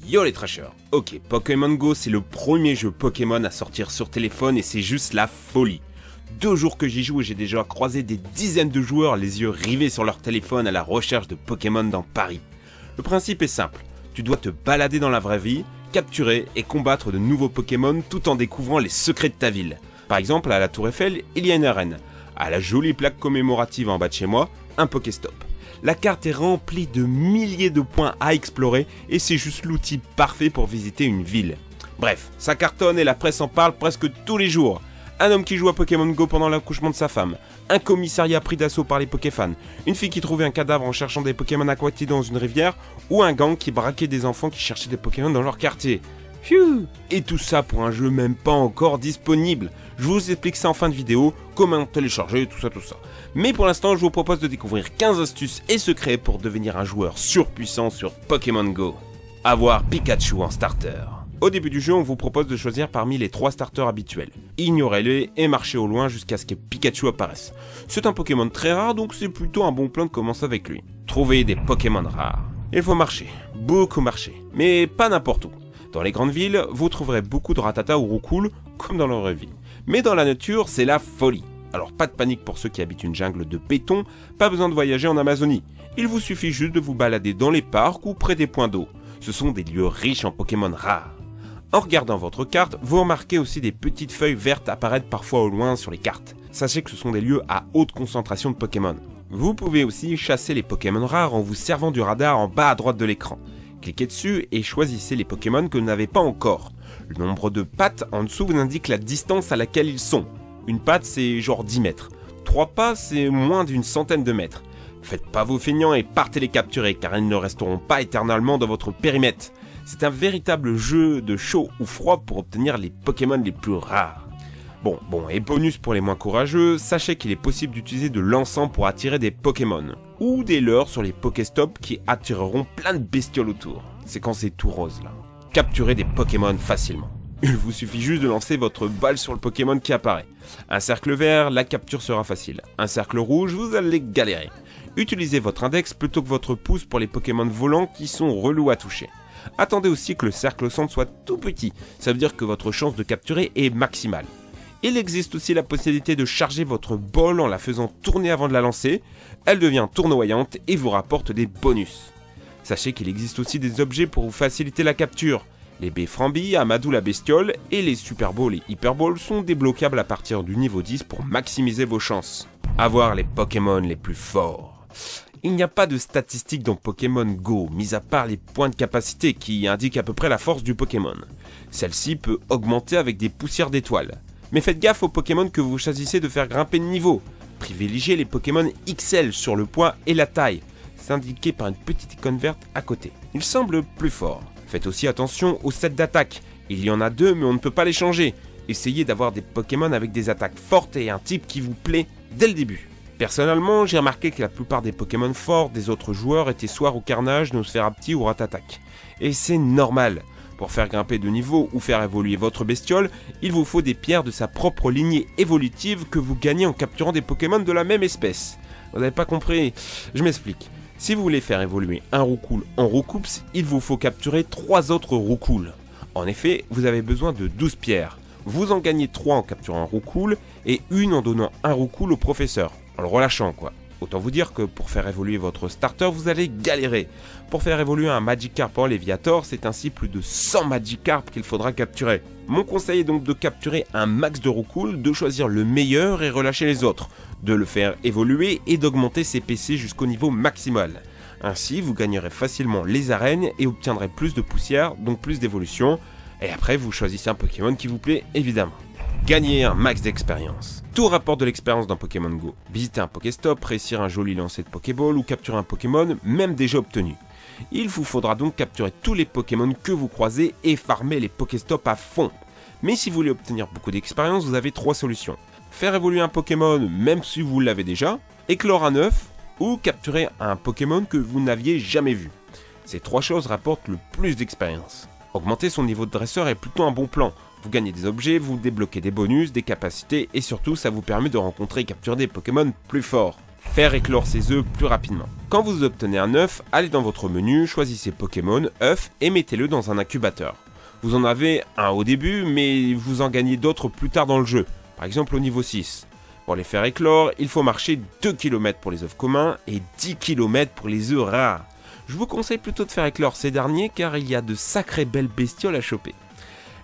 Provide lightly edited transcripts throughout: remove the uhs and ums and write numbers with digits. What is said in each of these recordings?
Yo les trashers. Ok, Pokémon Go c'est le premier jeu Pokémon à sortir sur téléphone et c'est juste la folie. 2 jours que j'y joue et j'ai déjà croisé des dizaines de joueurs les yeux rivés sur leur téléphone à la recherche de Pokémon dans Paris. Le principe est simple, tu dois te balader dans la vraie vie, capturer et combattre de nouveaux Pokémon tout en découvrant les secrets de ta ville. Par exemple à la Tour Eiffel, il y a une arène. À la jolie plaque commémorative en bas de chez moi, un Pokéstop. La carte est remplie de milliers de points à explorer et c'est juste l'outil parfait pour visiter une ville. Bref, ça cartonne et la presse en parle presque tous les jours. Un homme qui joue à Pokémon Go pendant l'accouchement de sa femme, un commissariat pris d'assaut par les Pokéfans, une fille qui trouvait un cadavre en cherchant des Pokémon aquatiques dans une rivière, ou un gang qui braquait des enfants qui cherchaient des Pokémon dans leur quartier. Phew. Et tout ça pour un jeu même pas encore disponible. Je vous explique ça en fin de vidéo, comment télécharger, tout ça. Mais pour l'instant, je vous propose de découvrir 15 astuces et secrets pour devenir un joueur surpuissant sur Pokémon Go. Avoir Pikachu en starter. Au début du jeu, on vous propose de choisir parmi les 3 starters habituels. Ignorez-les et marchez au loin jusqu'à ce que Pikachu apparaisse. C'est un Pokémon très rare, donc c'est plutôt un bon plan de commencer avec lui. Trouvez des Pokémon rares. Il faut marcher, beaucoup marcher, mais pas n'importe où. Dans les grandes villes, vous trouverez beaucoup de Rattata ou Roucoule, comme dans la vraie vie. Mais dans la nature, c'est la folie. Alors pas de panique pour ceux qui habitent une jungle de béton, pas besoin de voyager en Amazonie. Il vous suffit juste de vous balader dans les parcs ou près des points d'eau. Ce sont des lieux riches en Pokémon rares. En regardant votre carte, vous remarquez aussi des petites feuilles vertes apparaître parfois au loin sur les cartes. Sachez que ce sont des lieux à haute concentration de Pokémon. Vous pouvez aussi chasser les Pokémon rares en vous servant du radar en bas à droite de l'écran. Cliquez dessus et choisissez les Pokémon que vous n'avez pas encore. Le nombre de pattes en dessous vous indique la distance à laquelle ils sont. Une patte c'est genre 10 mètres. 3 pas c'est moins d'une centaine de mètres. Faites pas vos feignants et partez les capturer car ils ne resteront pas éternellement dans votre périmètre. C'est un véritable jeu de chaud ou froid pour obtenir les Pokémon les plus rares. Bon, et bonus pour les moins courageux, sachez qu'il est possible d'utiliser de l'encens pour attirer des Pokémon. Ou des leurres sur les Pokéstops qui attireront plein de bestioles autour. C'est quand c'est tout rose là. Capturez des Pokémon facilement. Il vous suffit juste de lancer votre balle sur le Pokémon qui apparaît. Un cercle vert, la capture sera facile. Un cercle rouge, vous allez galérer. Utilisez votre index plutôt que votre pouce pour les Pokémon volants qui sont relous à toucher. Attendez aussi que le cercle au centre soit tout petit, ça veut dire que votre chance de capturer est maximale. Il existe aussi la possibilité de charger votre balle en la faisant tourner avant de la lancer. Elle devient tournoyante et vous rapporte des bonus. Sachez qu'il existe aussi des objets pour vous faciliter la capture. Les baies Frambi, Amadou la bestiole et les Super Balls et Hyper Balls sont débloquables à partir du niveau 10 pour maximiser vos chances. Avoir les Pokémon les plus forts. Il n'y a pas de statistiques dans Pokémon Go, mis à part les points de capacité qui indiquent à peu près la force du Pokémon. Celle-ci peut augmenter avec des poussières d'étoiles. Mais faites gaffe aux Pokémon que vous choisissez de faire grimper de niveau. Privilégiez les Pokémon XL sur le poids et la taille. C'est indiqué par une petite icône verte à côté. Ils semblent plus forts. Faites aussi attention aux sets d'attaque. Il y en a 2 mais on ne peut pas les changer. Essayez d'avoir des Pokémon avec des attaques fortes et un type qui vous plaît dès le début. Personnellement, j'ai remarqué que la plupart des Pokémon forts des autres joueurs étaient soit Carnage, Nosferapti ou Rattatak. Et c'est normal. Pour faire grimper de niveau ou faire évoluer votre bestiole, il vous faut des pierres de sa propre lignée évolutive que vous gagnez en capturant des Pokémon de la même espèce. Vous n'avez pas compris? Je m'explique. Si vous voulez faire évoluer un Roucoule en Roucoups, il vous faut capturer 3 autres Roucoules. En effet, vous avez besoin de 12 pierres. Vous en gagnez 3 en capturant un Roucoule et 1 en donnant un Roucoule au professeur. En le relâchant quoi. Autant vous dire que pour faire évoluer votre starter, vous allez galérer. Pour faire évoluer un Magikarp en Léviator, c'est ainsi plus de 100 Magikarp qu'il faudra capturer. Mon conseil est donc de capturer un max de Roucoule, de choisir le meilleur et relâcher les autres, de le faire évoluer et d'augmenter ses PC jusqu'au niveau maximal. Ainsi, vous gagnerez facilement les arènes et obtiendrez plus de poussière, donc plus d'évolution. Et après, vous choisissez un Pokémon qui vous plaît, évidemment. Gagner un max d'expérience. Tout rapporte de l'expérience dans Pokémon Go. Visiter un Pokéstop, réussir un joli lancer de Pokéball ou capturer un Pokémon, même déjà obtenu. Il vous faudra donc capturer tous les Pokémon que vous croisez et farmer les Pokéstops à fond. Mais si vous voulez obtenir beaucoup d'expérience, vous avez 3 solutions. Faire évoluer un Pokémon même si vous l'avez déjà, éclore un œuf ou capturer un Pokémon que vous n'aviez jamais vu. Ces 3 choses rapportent le plus d'expérience. Augmenter son niveau de dresseur est plutôt un bon plan. Vous gagnez des objets, vous débloquez des bonus, des capacités et surtout ça vous permet de rencontrer et capturer des Pokémon plus forts. faire éclore ses œufs plus rapidement. Quand vous obtenez un œuf, allez dans votre menu, choisissez Pokémon, œuf et mettez-le dans un incubateur. Vous en avez un au début, mais vous en gagnez d'autres plus tard dans le jeu, par exemple au niveau 6. Pour les faire éclore, il faut marcher 2 km pour les œufs communs et 10 km pour les œufs rares. Je vous conseille plutôt de faire éclore ces derniers car il y a de sacrées belles bestioles à choper.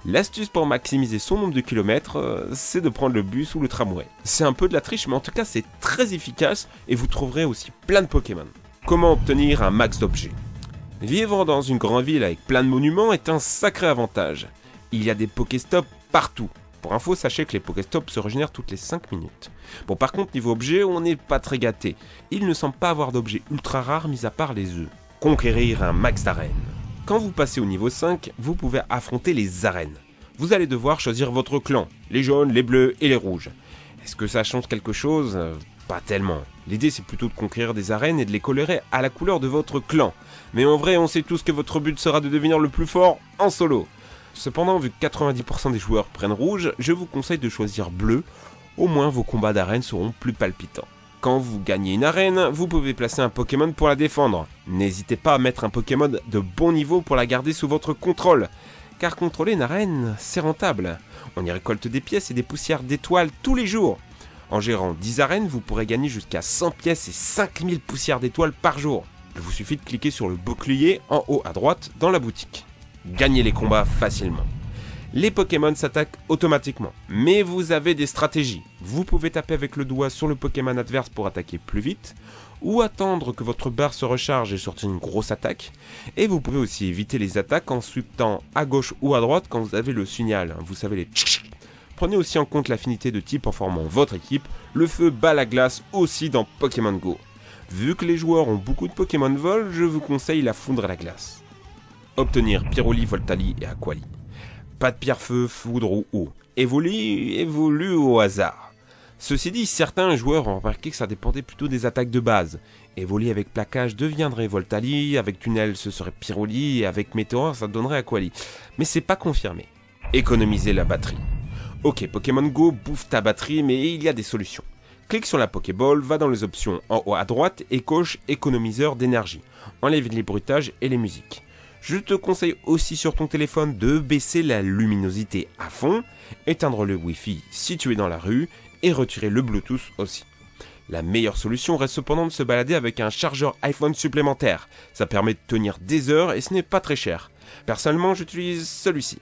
L'astuce pour maximiser son nombre de kilomètres, c'est de prendre le bus ou le tramway. C'est un peu de la triche, mais en tout cas c'est très efficace et vous trouverez aussi plein de Pokémon. Comment obtenir un max d'objets? Vivre dans une grande ville avec plein de monuments est un sacré avantage. Il y a des Pokéstops partout. Pour info, sachez que les Pokéstops se régénèrent toutes les 5 minutes. Bon, par contre, niveau objet, on n'est pas très gâté. Il ne semble pas avoir d'objets ultra rares mis à part les œufs. Conquérir un max d'arènes. Quand vous passez au niveau 5, vous pouvez affronter les arènes. Vous allez devoir choisir votre clan, les jaunes, les bleus et les rouges. Est-ce que ça change quelque chose? Pas tellement. L'idée c'est plutôt de conquérir des arènes et de les colorer à la couleur de votre clan. Mais en vrai, on sait tous que votre but sera de devenir le plus fort en solo. Cependant, vu que 90% des joueurs prennent rouge, je vous conseille de choisir bleu. Au moins vos combats d'arène seront plus palpitants. Quand vous gagnez une arène, vous pouvez placer un Pokémon pour la défendre. N'hésitez pas à mettre un Pokémon de bon niveau pour la garder sous votre contrôle. Car contrôler une arène, c'est rentable. On y récolte des pièces et des poussières d'étoiles tous les jours. En gérant 10 arènes, vous pourrez gagner jusqu'à 100 pièces et 5000 poussières d'étoiles par jour. Il vous suffit de cliquer sur le bouclier en haut à droite dans la boutique. Gagnez les combats facilement. Les Pokémon s'attaquent automatiquement, mais vous avez des stratégies. Vous pouvez taper avec le doigt sur le Pokémon adverse pour attaquer plus vite, ou attendre que votre barre se recharge et sortir une grosse attaque. Et vous pouvez aussi éviter les attaques en sweepant à gauche ou à droite quand vous avez le signal. Vous savez les tchic. Prenez aussi en compte l'affinité de type en formant votre équipe. Le feu bat la glace aussi dans Pokémon Go. Vu que les joueurs ont beaucoup de Pokémon vol, je vous conseille la foudre à la glace. Obtenir Pyroli, Voltali et Aquali. Pas de pierre-feu, foudre ou eau. Évolue au hasard. Ceci dit, certains joueurs ont remarqué que ça dépendait plutôt des attaques de base. Évoli avec plaquage deviendrait Voltali, avec tunnel ce serait Pyroli, et avec météore ça donnerait Aquali. Mais c'est pas confirmé. Économiser la batterie. Ok, Pokémon Go bouffe ta batterie, mais il y a des solutions. Clique sur la Pokéball, va dans les options en haut à droite et coche économiseur d'énergie. Enlève les bruitages et les musiques. Je te conseille aussi sur ton téléphone de baisser la luminosité à fond, éteindre le Wi-Fi si tu es dans la rue et retirer le Bluetooth aussi. La meilleure solution reste cependant de se balader avec un chargeur iPhone supplémentaire. Ça permet de tenir des heures et ce n'est pas très cher. Personnellement, j'utilise celui-ci.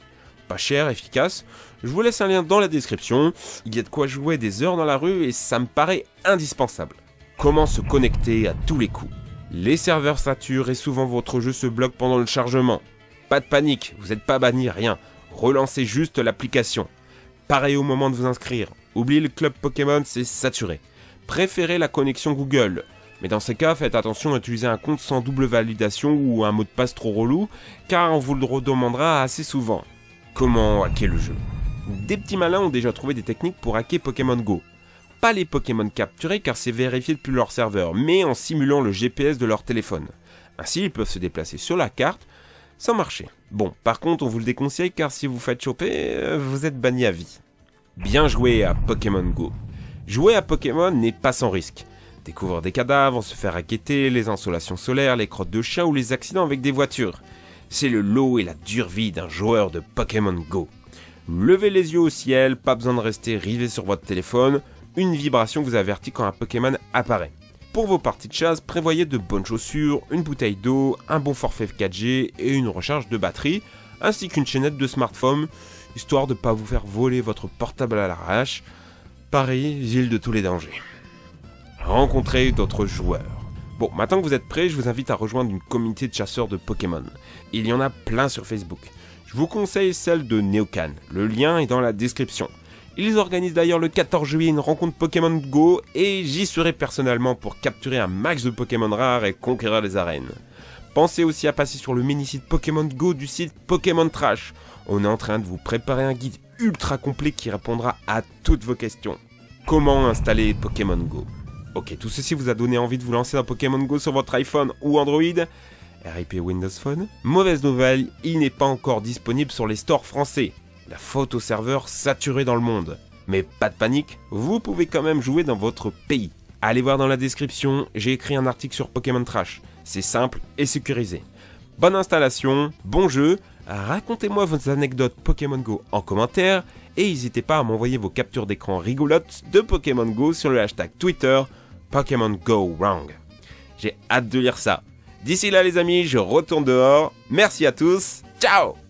Pas cher, efficace. Je vous laisse un lien dans la description. Il y a de quoi jouer des heures dans la rue et ça me paraît indispensable. Comment se connecter à tous les coups? Les serveurs saturent et souvent votre jeu se bloque pendant le chargement. Pas de panique, vous n'êtes pas banni, rien. Relancez juste l'application. Pareil au moment de vous inscrire. Oubliez le club Pokémon, c'est saturé. Préférez la connexion Google. Mais dans ces cas, faites attention à utiliser un compte sans double validation ou un mot de passe trop relou, car on vous le redemandera assez souvent. Comment hacker le jeu? Des petits malins ont déjà trouvé des techniques pour hacker Pokémon Go. Pas les Pokémon capturés car c'est vérifié depuis leur serveur, mais en simulant le GPS de leur téléphone. Ainsi, ils peuvent se déplacer sur la carte sans marcher. Bon, par contre, on vous le déconseille car si vous faites choper, vous êtes banni à vie. Bien joué à Pokémon Go. Jouer à Pokémon n'est pas sans risque. Découvrir des cadavres, se faire raqueter, les insolations solaires, les crottes de chiens ou les accidents avec des voitures. C'est le lot et la dure vie d'un joueur de Pokémon Go. Levez les yeux au ciel, pas besoin de rester rivé sur votre téléphone. Une vibration vous avertit quand un Pokémon apparaît. Pour vos parties de chasse, prévoyez de bonnes chaussures, une bouteille d'eau, un bon forfait 4G et une recharge de batterie, ainsi qu'une chaînette de smartphone, histoire de ne pas vous faire voler votre portable à l'arrache. Paris, ville de tous les dangers. Rencontrez d'autres joueurs. Bon, maintenant que vous êtes prêts, je vous invite à rejoindre une communauté de chasseurs de Pokémon. Il y en a plein sur Facebook. Je vous conseille celle de Neocan, le lien est dans la description. Ils organisent d'ailleurs le 14 juillet une rencontre Pokémon Go et j'y serai personnellement pour capturer un max de Pokémon rares et conquérir les arènes. Pensez aussi à passer sur le mini-site Pokémon Go du site Pokémon Trash. On est en train de vous préparer un guide ultra complet qui répondra à toutes vos questions. Comment installer Pokémon Go? Ok, tout ceci vous a donné envie de vous lancer dans Pokémon Go sur votre iPhone ou Android? RIP Windows Phone? Mauvaise nouvelle, il n'est pas encore disponible sur les stores français. La faute au serveur saturé dans le monde. Mais pas de panique, vous pouvez quand même jouer dans votre pays. Allez voir dans la description, j'ai écrit un article sur Pokémon Trash. C'est simple et sécurisé. Bonne installation, bon jeu, racontez-moi vos anecdotes Pokémon Go en commentaire et n'hésitez pas à m'envoyer vos captures d'écran rigolotes de Pokémon Go sur le hashtag Twitter Pokémon Go Wrong. J'ai hâte de lire ça. D'ici là les amis, je retourne dehors. Merci à tous, ciao!